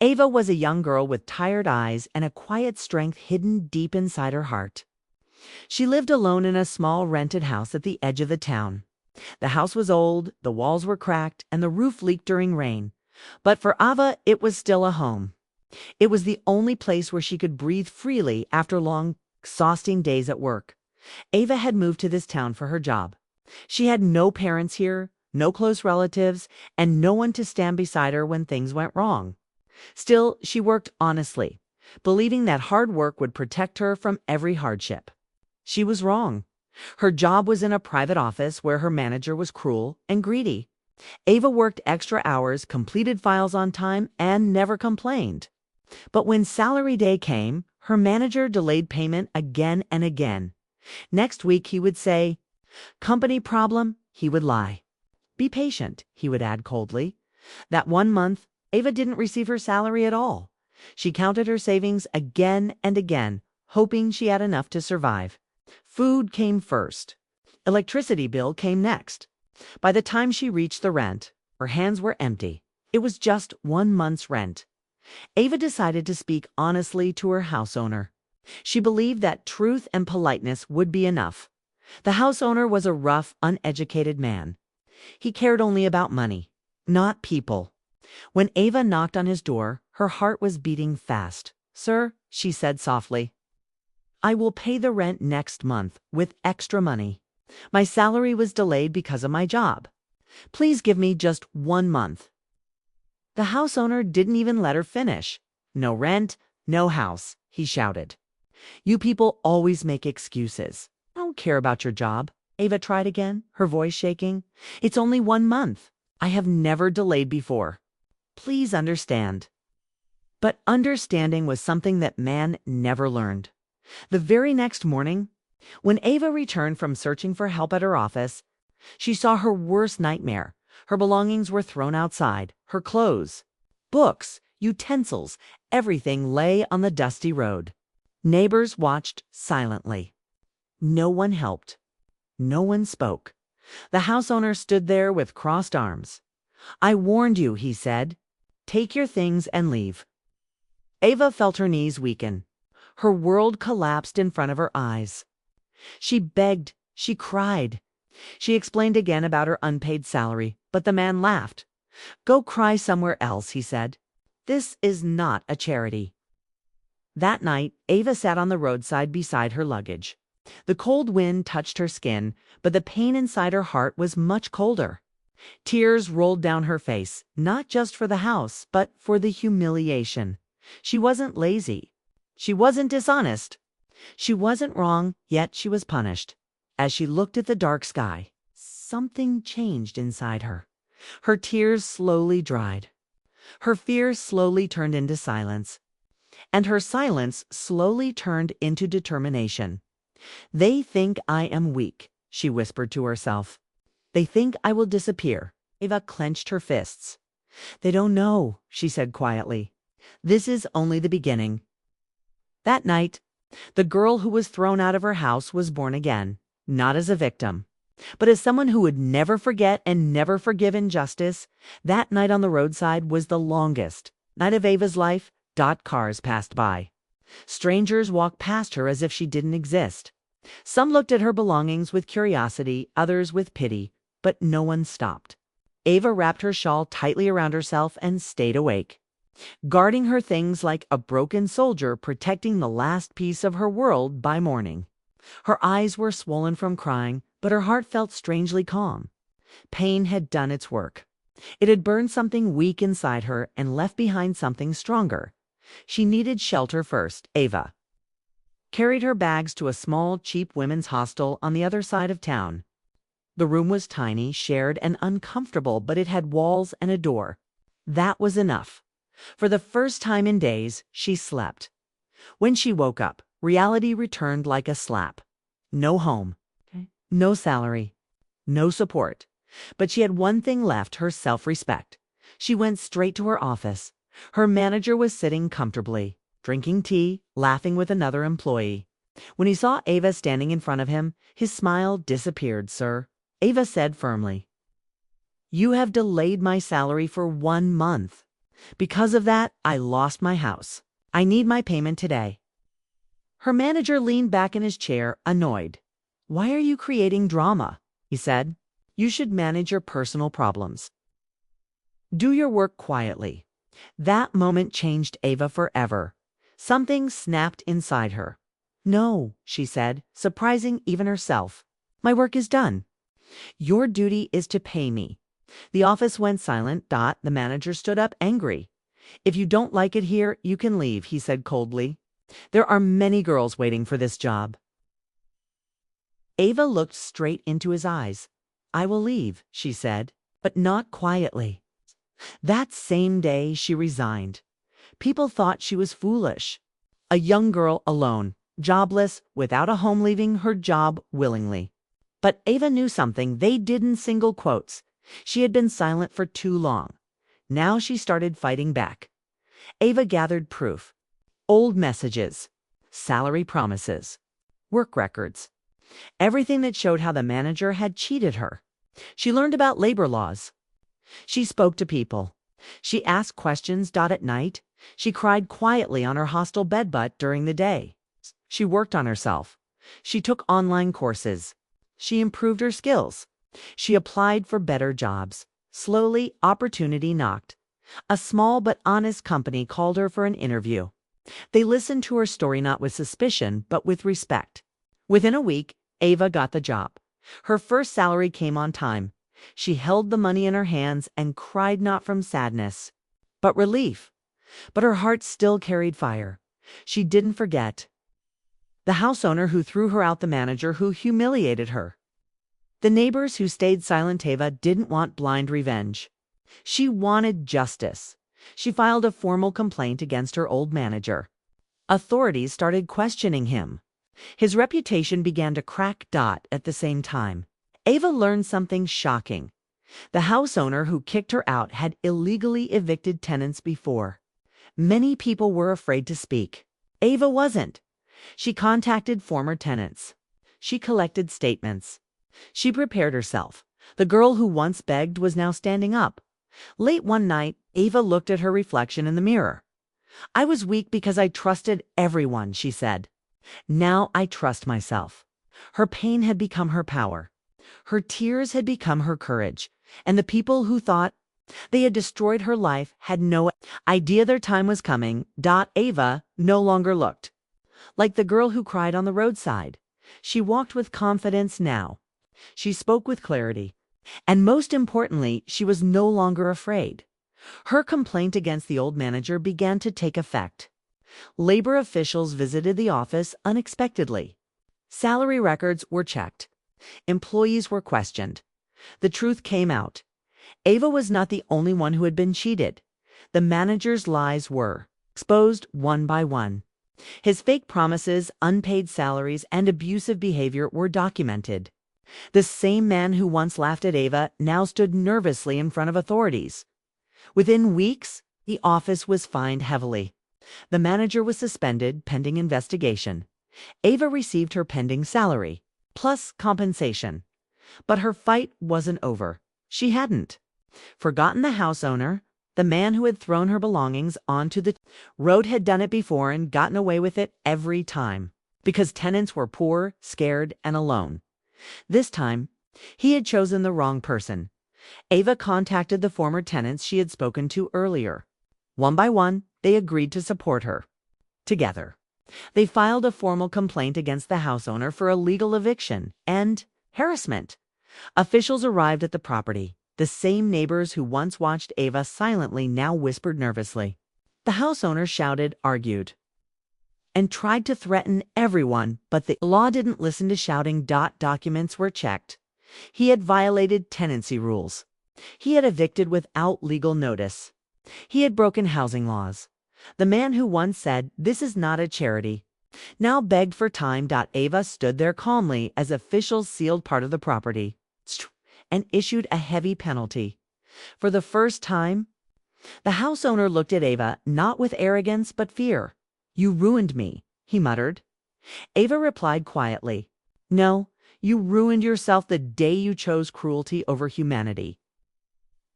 Ava was a young girl with tired eyes and a quiet strength hidden deep inside her heart. She lived alone in a small rented house at the edge of the town. The house was old, the walls were cracked, and the roof leaked during rain. But for Ava, it was still a home. It was the only place where she could breathe freely after long, exhausting days at work. Ava had moved to this town for her job. She had no parents here, no close relatives, and no one to stand beside her when things went wrong. Still, she worked honestly, believing that hard work would protect her from every hardship. She was wrong. Her job was in a private office where her manager was cruel and greedy. Ava worked extra hours, completed files on time, and never complained. But when salary day came, her manager delayed payment again and again. Next week, he would say, "Company problem," he would lie. "Be patient," he would add coldly. That one month, Ava didn't receive her salary at all. She counted her savings again and again, hoping she had enough to survive. Food came first. Electricity bill came next. By the time she reached the rent, her hands were empty. It was just 1 month's rent. Ava decided to speak honestly to her house owner. She believed that truth and politeness would be enough. The house owner was a rough, uneducated man. He cared only about money, not people. When Ava knocked on his door, her heart was beating fast. "Sir," she said softly, "I will pay the rent next month with extra money. My salary was delayed because of my job. Please give me just 1 month." The house owner didn't even let her finish. "No rent, no house," he shouted. "You people always make excuses. I don't care about your job." Ava tried again, her voice shaking. "It's only 1 month. I have never delayed before. Please understand." But understanding was something that man never learned. The very next morning, when Ava returned from searching for help at her office, she saw her worst nightmare. Her belongings were thrown outside. Her clothes, books, utensils, everything lay on the dusty road. Neighbors watched silently. No one helped. No one spoke. The house owner stood there with crossed arms. "I warned you," he said. "Take your things and leave." Ava felt her knees weaken. Her world collapsed in front of her eyes. She begged, she cried. She explained again about her unpaid salary, but the man laughed. "Go cry somewhere else," he said. "This is not a charity." That night, Ava sat on the roadside beside her luggage. The cold wind touched her skin, but the pain inside her heart was much colder. Tears rolled down her face, not just for the house, but for the humiliation. She wasn't lazy. She wasn't dishonest. She wasn't wrong, yet she was punished. As she looked at the dark sky, something changed inside her. Her tears slowly dried. Her fear slowly turned into silence. And her silence slowly turned into determination. "They think I am weak," she whispered to herself. "They think I will disappear." Ava clenched her fists. "They don't know," she said quietly. "This is only the beginning." That night, the girl who was thrown out of her house was born again, not as a victim, but as someone who would never forget and never forgive injustice. That night on the roadside was the longest night of Ava's life. Cars passed by. Strangers walked past her as if she didn't exist. Some looked at her belongings with curiosity, others with pity, but no one stopped. Ava wrapped her shawl tightly around herself and stayed awake, guarding her things like a broken soldier protecting the last piece of her world by morning. Her eyes were swollen from crying, but her heart felt strangely calm. Pain had done its work. It had burned something weak inside her and left behind something stronger. She needed shelter first. Ava carried her bags to a small, cheap women's hostel on the other side of town. The room was tiny, shared, and uncomfortable, but it had walls and a door. That was enough. For the first time in days, she slept. When she woke up, reality returned like a slap. No home, no salary, no support. But she had one thing left, her self-respect. She went straight to her office. Her manager was sitting comfortably, drinking tea, laughing with another employee. When he saw Ava standing in front of him, his smile disappeared. "Sir," Ava said firmly, "you have delayed my salary for 1 month. Because of that, I lost my house. I need my payment today." Her manager leaned back in his chair, annoyed. "Why are you creating drama?" he said. "You should manage your personal problems. Do your work quietly." That moment changed Ava forever. Something snapped inside her. "No," she said, surprising even herself. "My work is done. Your duty is to pay me." The office went silent. The manager stood up, angry. "If you don't like it here, you can leave," he said coldly. "There are many girls waiting for this job." Ava looked straight into his eyes. "I will leave," she said, but not quietly. That same day, she resigned. People thought she was foolish. A young girl alone, jobless, without a home, leaving her job willingly. But Ava knew something they didn't. Single quotes. She had been silent for too long. Now she started fighting back. Ava gathered proof. Old messages, salary promises, work records. Everything that showed how the manager had cheated her. She learned about labor laws. She spoke to people. She asked questions. At night, she cried quietly on her hostel bed. But during the day, she worked on herself. She took online courses. She improved her skills. She applied for better jobs. Slowly, opportunity knocked. A small but honest company called her for an interview. They listened to her story not with suspicion, but with respect. Within a week, Ava got the job. Her first salary came on time. She held the money in her hands and cried, not from sadness, but relief. But her heart still carried fire. She didn't forget the house owner who threw her out, the manager who humiliated her, the neighbors who stayed silent. Ava didn't want blind revenge. She wanted justice. She filed a formal complaint against her old manager. Authorities started questioning him. His reputation began to crack. At the same time, Ava learned something shocking. The house owner who kicked her out had illegally evicted tenants before. Many people were afraid to speak. Ava wasn't. She contacted former tenants. She collected statements. She prepared herself. The girl who once begged was now standing up. Late one night, Ava looked at her reflection in the mirror. "I was weak because I trusted everyone," she said. "Now I trust myself." Her pain had become her power. Her tears had become her courage. And the people who thought they had destroyed her life had no idea their time was coming. Ava no longer looked like the girl who cried on the roadside. She walked with confidence now. She spoke with clarity. And most importantly, she was no longer afraid. Her complaint against the old manager began to take effect. Labor officials visited the office unexpectedly. Salary records were checked. Employees were questioned. The truth came out. Ava was not the only one who had been cheated. The manager's lies were exposed one by one. His fake promises, unpaid salaries, and abusive behavior were documented. The same man who once laughed at Ava now stood nervously in front of authorities. Within weeks, the office was fined heavily. The manager was suspended pending investigation. Ava received her pending salary, plus compensation. But her fight wasn't over. She hadn't forgotten the house owner. The man who had thrown her belongings onto the road had done it before and gotten away with it every time, because tenants were poor, scared, and alone. This time, he had chosen the wrong person. Ava contacted the former tenants she had spoken to earlier. One by one, they agreed to support her. Together, they filed a formal complaint against the house owner for illegal eviction and harassment. Officials arrived at the property. The same neighbors who once watched Ava silently now whispered nervously. The house owner shouted, argued, and tried to threaten everyone, but the law didn't listen to shouting. Documents were checked. He had violated tenancy rules. He had evicted without legal notice. He had broken housing laws. The man who once said, "This is not a charity," now begged for time. Ava stood there calmly as officials sealed part of the property and issued a heavy penalty. For the first time, the house owner looked at Ava not with arrogance but fear. "You ruined me," he muttered. Ava replied quietly, "No, you ruined yourself the day you chose cruelty over humanity."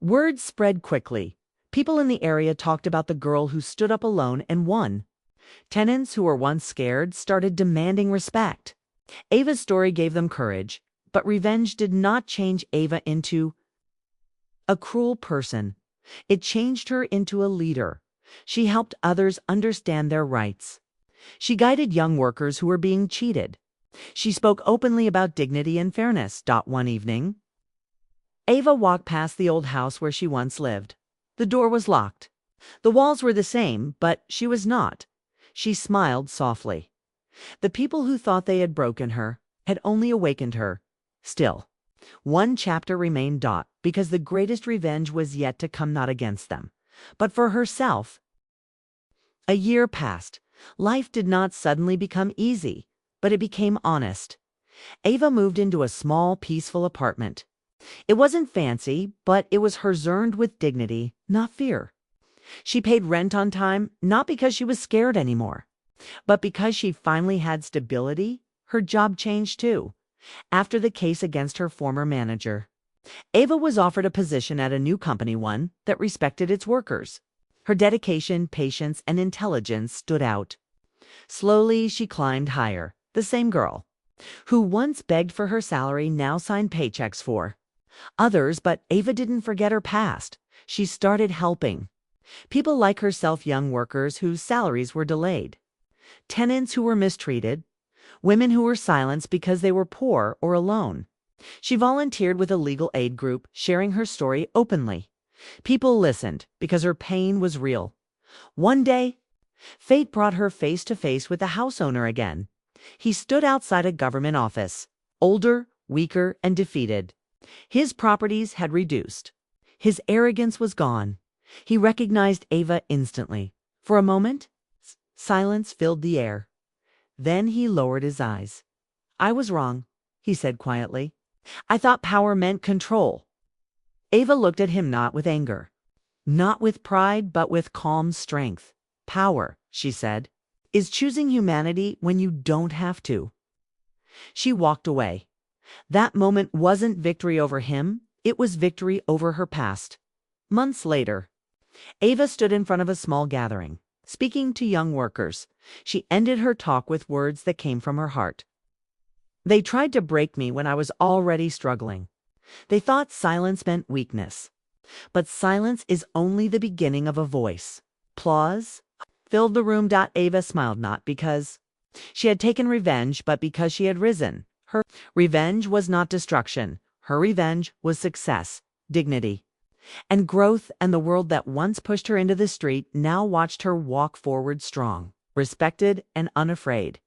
Words spread quickly. People in the area talked about the girl who stood up alone and won. Tenants who were once scared started demanding respect. Ava's story gave them courage, but revenge did not change Ava into a cruel person. It changed her into a leader. She helped others understand their rights. She guided young workers who were being cheated. She spoke openly about dignity and fairness. One evening, Ava walked past the old house where she once lived. The door was locked. The walls were the same, but she was not. She smiled softly. The people who thought they had broken her had only awakened her. Still, one chapter remained. Because the greatest revenge was yet to come, not against them, but for herself. A year passed. Life did not suddenly become easy, but it became honest. Ava moved into a small, peaceful apartment. It wasn't fancy, but it was hers, earned with dignity, not fear. She paid rent on time, not because she was scared anymore, but because she finally had stability. Her job changed too. After the case against her former manager, Ava was offered a position at a new company, one that respected its workers. Her dedication, patience, and intelligence stood out. Slowly, she climbed higher. The same girl who once begged for her salary now signed paychecks for others, but Ava didn't forget her past. She started helping people like herself, young workers whose salaries were delayed, tenants who were mistreated, women who were silenced because they were poor or alone. She volunteered with a legal aid group, sharing her story openly. People listened because her pain was real. One day, fate brought her face to face with the house owner again. He stood outside a government office, older, weaker, and defeated. His properties had reduced. His arrogance was gone. He recognized Ava instantly. For a moment, silence filled the air. Then he lowered his eyes. "I was wrong," he said quietly. "I thought power meant control." Ava looked at him, not with anger, not with pride, but with calm strength. "Power," she said, "is choosing humanity when you don't have to." She walked away. That moment wasn't victory over him, it was victory over her past. Months later, Ava stood in front of a small gathering, speaking to young workers. She ended her talk with words that came from her heart. "They tried to break me when I was already struggling. They thought silence meant weakness. But silence is only the beginning of a voice." Applause filled the room. Ava smiled, not because she had taken revenge, but because she had risen. Her revenge was not destruction. Her revenge was success, dignity, and growth, and the world that once pushed her into the street now watched her walk forward strong, respected, and unafraid.